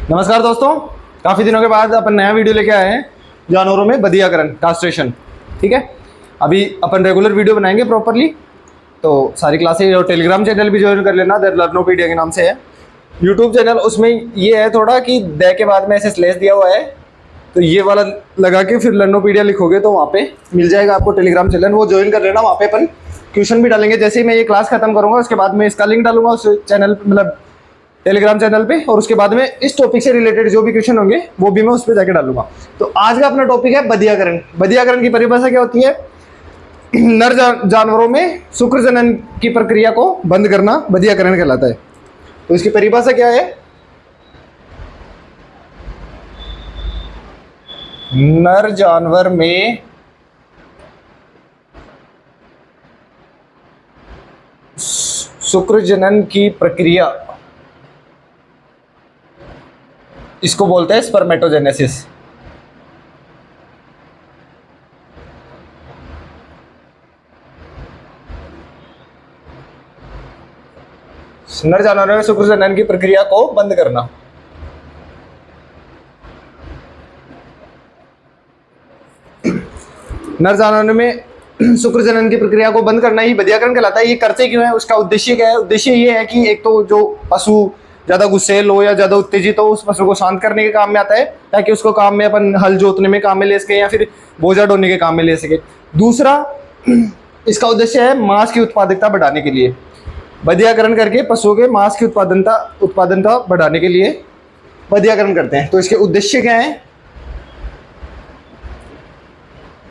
नमस्कार दोस्तों, काफ़ी दिनों के बाद अपन नया वीडियो लेके आए हैं जानवरों में बधियाकरण कास्ट्रेशन। ठीक है, अभी अपन रेगुलर वीडियो बनाएंगे प्रॉपरली। तो सारी क्लासेज और टेलीग्राम चैनल भी ज्वाइन कर लेना, द लर्नोपीडिया के नाम से है यूट्यूब चैनल। उसमें ये है थोड़ा कि द के बाद में ऐसे स्लैश दिया हुआ है, तो ये वाला लगा के फिर लर्नोपीडिया लिखोगे तो वहाँ पे मिल जाएगा आपको टेलीग्राम चैनल, वो ज्वाइन कर लेना। वहाँ पे अपन क्वेश्चन भी डालेंगे। जैसे ही मैं ये क्लास खत्म करूँगा उसके बाद में इसका लिंक डालूंगा उस चैनल मतलब टेलीग्राम चैनल पे, और उसके बाद में इस टॉपिक से रिलेटेड जो भी क्वेश्चन होंगे वो भी मैं उस पर जाके डालूंगा। तो आज का अपना टॉपिक है बधियाकरण। बधियाकरण की परिभाषा क्या होती है? नर जानवरों में शुक्र जनन की प्रक्रिया को बंद करना बधियाकरण कहलाता है। तो इसकी परिभाषा क्या है? नर जानवर में शुक्र जनन की प्रक्रिया, इसको बोलते हैं स्पर्मेटोजेनेसिस। नर जानवरों में शुक्र जनन की प्रक्रिया को बंद करना। नर जानवरों में शुक्र जनन की प्रक्रिया को बंद करना ही बधियाकरण कहलाता है। ये करते क्यों है, उसका उद्देश्य क्या है? उद्देश्य ये है कि एक तो जो पशु ज्यादा गुस्सेल हो या ज्यादा उत्तेजित हो, उस पशु को शांत करने के काम में आता है, ताकि उसको काम में अपन हल जोतने में काम में ले सके या फिर बोझा ढोने के काम में ले सके। दूसरा इसका उद्देश्य है मांस की उत्पादकता बढ़ाने के लिए। बधियाकरण करके पशुओं के मांस की उत्पादनता बढ़ाने के लिए बधियाकरण करते हैं। तो इसके उद्देश्य क्या है?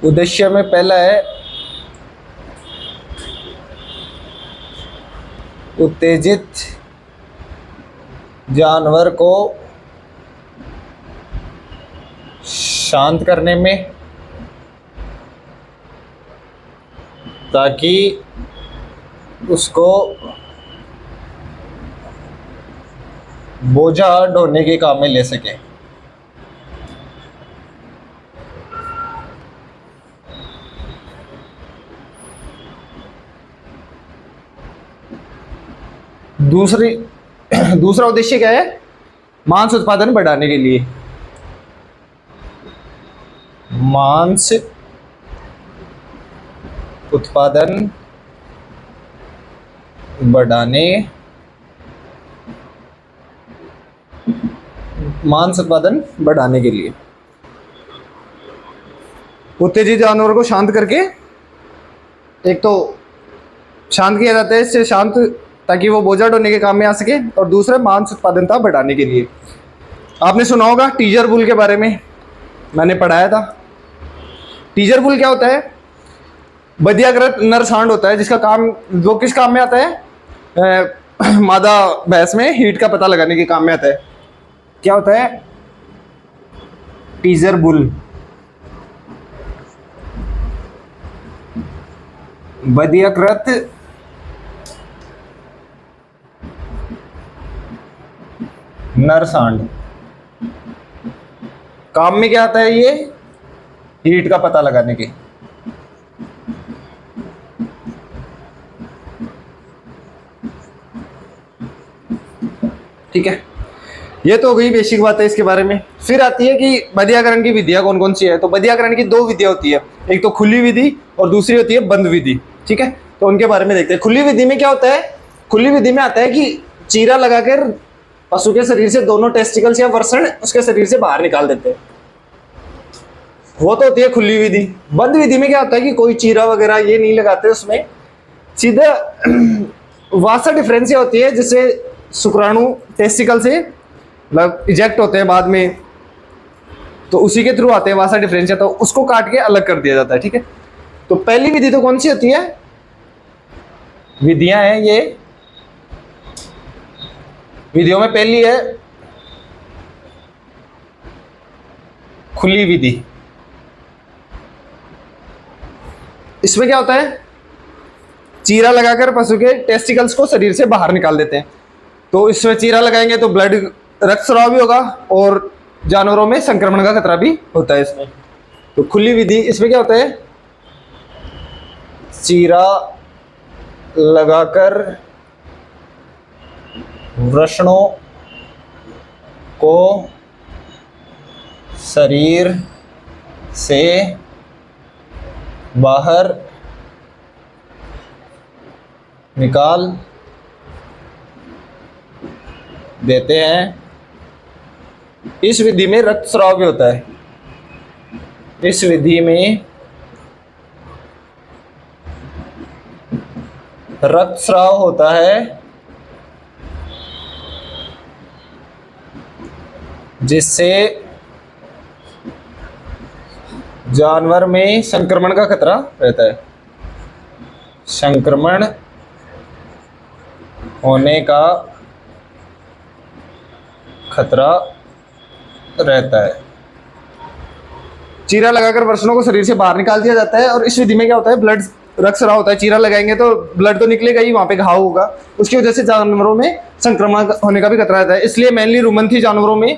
उद्देश्य में पहला है उत्तेजित जानवर को शांत करने में, ताकि उसको बोझा ढोने के काम में ले सके। दूसरा उद्देश्य क्या है? मांस उत्पादन बढ़ाने के लिए। मांस उत्पादन बढ़ाने के लिए उत्तेजित जानवरों को शांत करके, एक तो शांत किया जाता है इससे, शांत ताकि वो बोझा ढोने के काम में आ सके, और दूसरा मांस उत्पादनता बढ़ाने के लिए। आपने सुना होगा टीजर बुल के बारे में, मैंने पढ़ाया था। टीजर बुल क्या होता है? बधियाकृत नर सांड होता है, जिसका काम, वो किस काम में आता है? मादा भैंस में हीट का पता लगाने के काम में आता है। क्या होता है टीजर बुल? बधियाकृत नर सांड काम में क्या आता है? ये हीट का पता लगाने के। ठीक है, ये तो हो गई बेसिक बात है इसके बारे में। फिर आती है कि बधियाकरण की विधियां कौन कौन सी है। तो बधियाकरण की दो विधियां होती है, एक तो खुली विधि और दूसरी होती है बंद विधि। ठीक है, तो उनके बारे में देखते हैं। खुली विधि में क्या होता है? खुली विधि में आता है कि चीरा लगाकर पशु के शरीर से दोनों टेस्टिकल्स या वृषण उसके शरीर से बाहर निकाल देते हैं, वो तो होती है खुली विधि। बंद विधि में क्या होता है कि कोई चीरा वगैरह ये नहीं लगाते, उसमें सीधे वासा डिफरेंसिया होती है, जिससे शुक्राणु टेस्टिकल से मतलब इजेक्ट होते हैं बाद में, तो उसी के थ्रू आते हैं वासा डिफरेंशिया, तो उसको काट के अलग कर दिया जाता है। ठीक है, तो पहली विधि तो कौन सी होती है? विधियां हैं ये, विधियों में पहली है खुली विधि। इसमें क्या होता है? चीरा लगाकर पशु के टेस्टिकल्स को शरीर से बाहर निकाल देते हैं। तो इसमें चीरा लगाएंगे तो ब्लड रक्त स्राव भी होगा और जानवरों में संक्रमण का खतरा भी होता है इसमें। तो खुली विधि, इसमें क्या होता है? चीरा लगाकर वृषणों को शरीर से बाहर निकाल देते हैं। इस विधि में रक्तस्राव भी होता है। इस विधि में रक्तस्राव होता है, जिससे जानवर में संक्रमण का खतरा रहता है। संक्रमण होने का खतरा रहता है। चीरा लगाकर वृषणों को शरीर से बाहर निकाल दिया जाता है। और इस विधि में क्या होता है, ब्लड रक्तस्राव होता है। चीरा लगाएंगे तो ब्लड तो निकलेगा ही, वहां पे घाव होगा, उसकी वजह से जानवरों में संक्रमण होने का भी खतरा रहता है। इसलिए मेनली रुमंथी जानवरों में,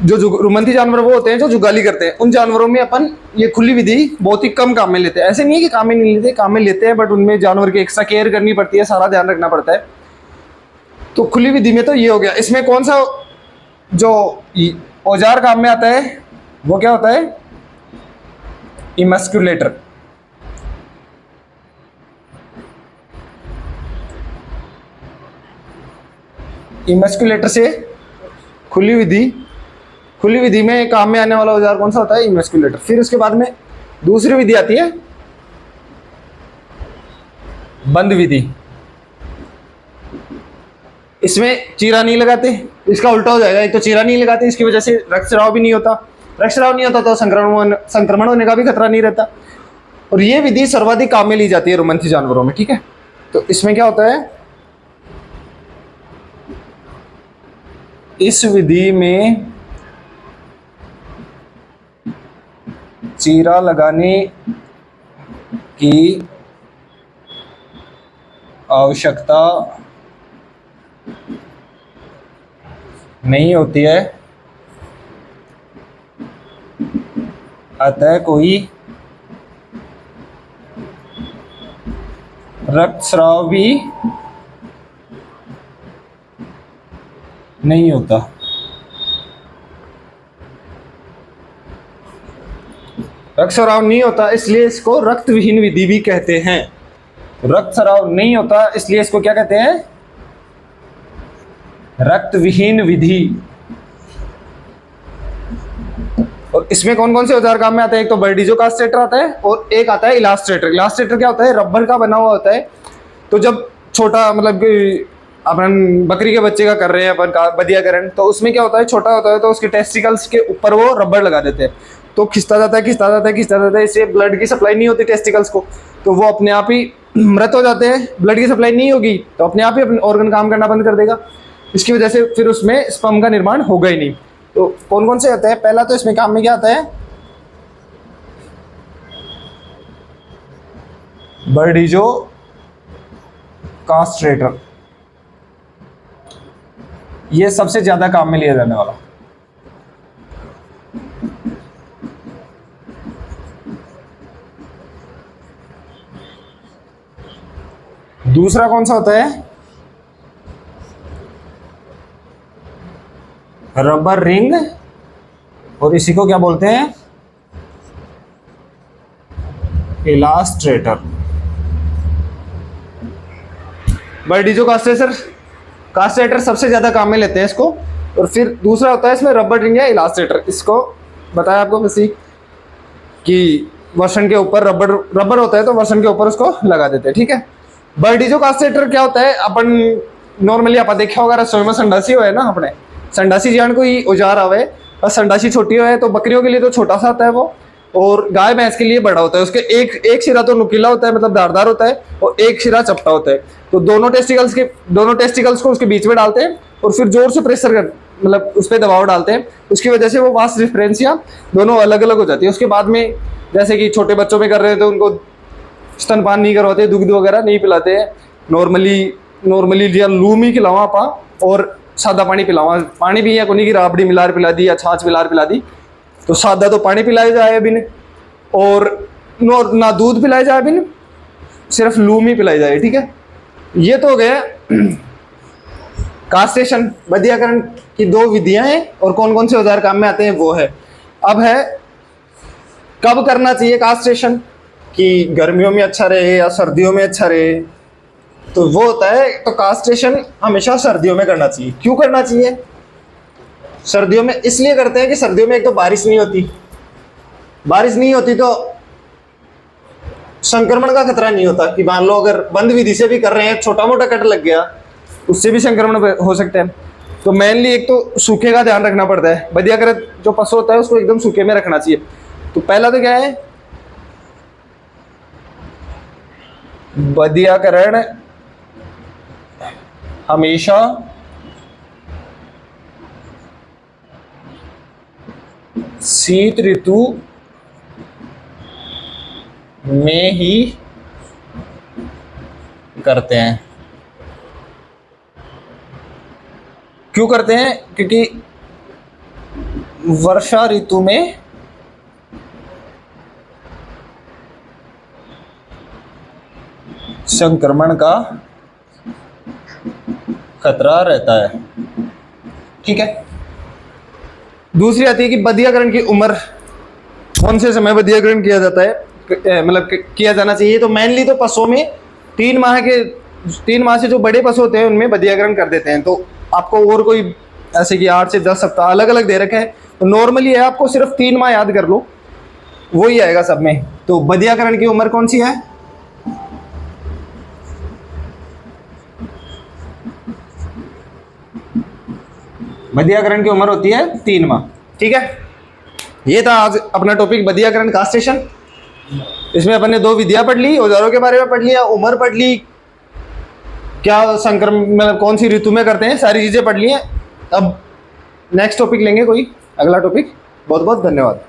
जो रुमंथी जानवर वो होते हैं जो जुगाली करते हैं, उन जानवरों में अपन ये खुली विधि बहुत ही कम काम में लेते हैं। ऐसे नहीं है कि काम में नहीं लेते, काम में लेते हैं, बट उनमें जानवर की एक्स्ट्रा केयर करनी पड़ती है, सारा ध्यान रखना पड़ता है। तो खुली विधि में तो ये हो गया। इसमें कौन सा जो औजार काम में आता है वो क्या होता है, इमस्क्युलेटर। इमस्क्युलेटर से खुली विधि में काम में आने वाला औजार कौन सा होता है, इमस्क्युलेटर। फिर उसके बाद में दूसरी विधि आती है बंद विधि। इसमें चीरा नहीं लगाते, इसका उल्टा हो जाएगा। एक तो चीरा नहीं लगाते, इसकी वजह से रक्तस्राव भी नहीं होता। रक्तस्राव नहीं होता तो संक्रमण होने का भी खतरा नहीं रहता। और ये विधि सर्वाधिक काम में ली जाती है रुमंथी जानवरों में, ठीक है। तो इसमें क्या होता है, इस विधि में चीरा लगाने की आवश्यकता नहीं होती है, अतः कोई रक्तस्राव भी नहीं होता। रक्तस्राव नहीं होता इसलिए इसको रक्तविहीन विधि भी कहते हैं। रक्तस्राव नहीं होता इसलिए इसको क्या कहते हैं, रक्तविहीन विधि। और इसमें कौन कौन से औजार काम में आते हैं, एक तो बर्डीजो कास्ट्रेटर आता है और एक आता है इलास्ट्रेटर। इलास्ट्रेटर क्या होता है, रबर का बना हुआ होता है। तो जब छोटा मतलब अपन बकरी के बच्चे का कर रहे हैं अपन का बधियाकरण, तो उसमें क्या होता है, छोटा होता है तो उसके टेस्टिकल्स के ऊपर वो रबर लगा देते हैं, तो खिंचता जाता है, इससे ब्लड की सप्लाई नहीं होती टेस्टिकल्स को, तो वो अपने आप ही मृत हो जाते हैं। ब्लड की सप्लाई नहीं होगी तो अपने आप ही अपने ऑर्गन काम करना बंद कर देगा। इसकी वजह से फिर उसमें स्पर्म का निर्माण होगा ही नहीं। तो कौन कौन से होते हैं, पहला तो इसमें काम में क्या आता है, बर्डीजो कास्ट्रेटर, ये सबसे ज्यादा काम में लिया जाने वाला। दूसरा कौन सा होता है, रबर रिंग, और इसी को क्या बोलते हैं, इलास्ट्रेटर। बर्डीजो कास्ट्रेटर सबसे ज्यादा काम में लेते हैं इसको। और फिर दूसरा होता है इसमें रबर रिंग या इलास्ट्रेटर। इसको बताया आपको किसी कि वर्षण के ऊपर रबर होता है तो वर्षण के ऊपर उसको लगा देते हैं, ठीक है। बर्डीजो कास्ट्रेटर क्या होता है, अपन नॉर्मली आप देखा होगा रसोई में संडासी हो है ना, अपने संडासी जान को ही औजार आवे, और संडासी छोटी है तो बकरियों के लिए तो छोटा सा आता है वो, और गाय भैंस के लिए बड़ा होता है। उसके एक सिरा तो नुकीला होता है, मतलब धारदार होता है, और एक सिरा चपटा होता है। तो दोनों टेस्टिकल्स को उसके बीच में डालते हैं और फिर जोर से प्रेशर कर मतलब उस पर दबाव डालते हैं। उसकी वजह से वो वास डिफरेंसिया दोनों अलग अलग हो जाती है। उसके बाद में जैसे कि छोटे बच्चों में कर रहे हैं तो उनको स्तनपान नहीं करवाते, दुग्ध वगैरह नहीं पिलाते हैं। नॉर्मली या लूम ही खिलावा आप और सादा पानी पिलावा। पानी भी या कोनी की राबड़ी मिलार पिला दी या छाछ मिलार पिला दी, तो सादा तो पानी पिलाया जाए बिन, और ना दूध पिलाया जाए बिन, सिर्फ लूम ही पिलाई जाए, ठीक है। ये तो हो गया कास्ट्रेशन, बधियाकरण की दो विधियां हैं और कौन कौन से औजार काम में आते हैं वो है। अब है कब करना चाहिए कास्ट्रेशन, कि गर्मियों में अच्छा रहे या सर्दियों में अच्छा रहे, तो वो होता है तो कास्ट्रेशन हमेशा सर्दियों में करना चाहिए। क्यों करना चाहिए? सर्दियों में इसलिए करते हैं कि सर्दियों में एक तो बारिश नहीं होती, बारिश नहीं होती तो संक्रमण का खतरा नहीं होता कि मान लो अगर बंद विधि से भी कर रहे हैं, छोटा मोटा कट लग गया उससे भी संक्रमण हो सकता है। तो मेनली एक तो सूखे का ध्यान रखना पड़ता है, बधियाकरण जो पशु होता है उसको एकदम सूखे में रखना चाहिए। तो पहला तो क्या है, बधियाकरण हमेशा शीत ऋतु में ही करते हैं। क्यों करते हैं? क्योंकि वर्षा ऋतु में संक्रमण का खतरा रहता है। ठीक है। दूसरी आती है कि बधियाकरण की उम्र, कौन से समय बधियाकरण किया जाता है, मतलब किया जाना चाहिए। तो मेनली तो पशुओं में 3 माह से जो बड़े पशु होते हैं उनमें बधियाकरण कर देते हैं। तो आपको और कोई ऐसे कि 8 से 10 सप्ताह अलग अलग दे रखे हैं, तो नॉर्मली है आपको सिर्फ 3 माह याद कर लो, वही आएगा सब में। तो बधियाकरण की उम्र कौन सी है? बधियाकरण की उम्र होती है 3 माह। ठीक है, ये था आज अपना टॉपिक बधियाकरण कास्ट्रेशन। इसमें अपन ने 2 विधियां पढ़ ली, औजारों के बारे में पढ़ लिया, उम्र पढ़ ली, क्या संक्रमण मतलब कौन सी ऋतु में करते हैं, सारी चीजें पढ़ ली हैं। अब नेक्स्ट टॉपिक लेंगे कोई अगला टॉपिक। बहुत बहुत धन्यवाद।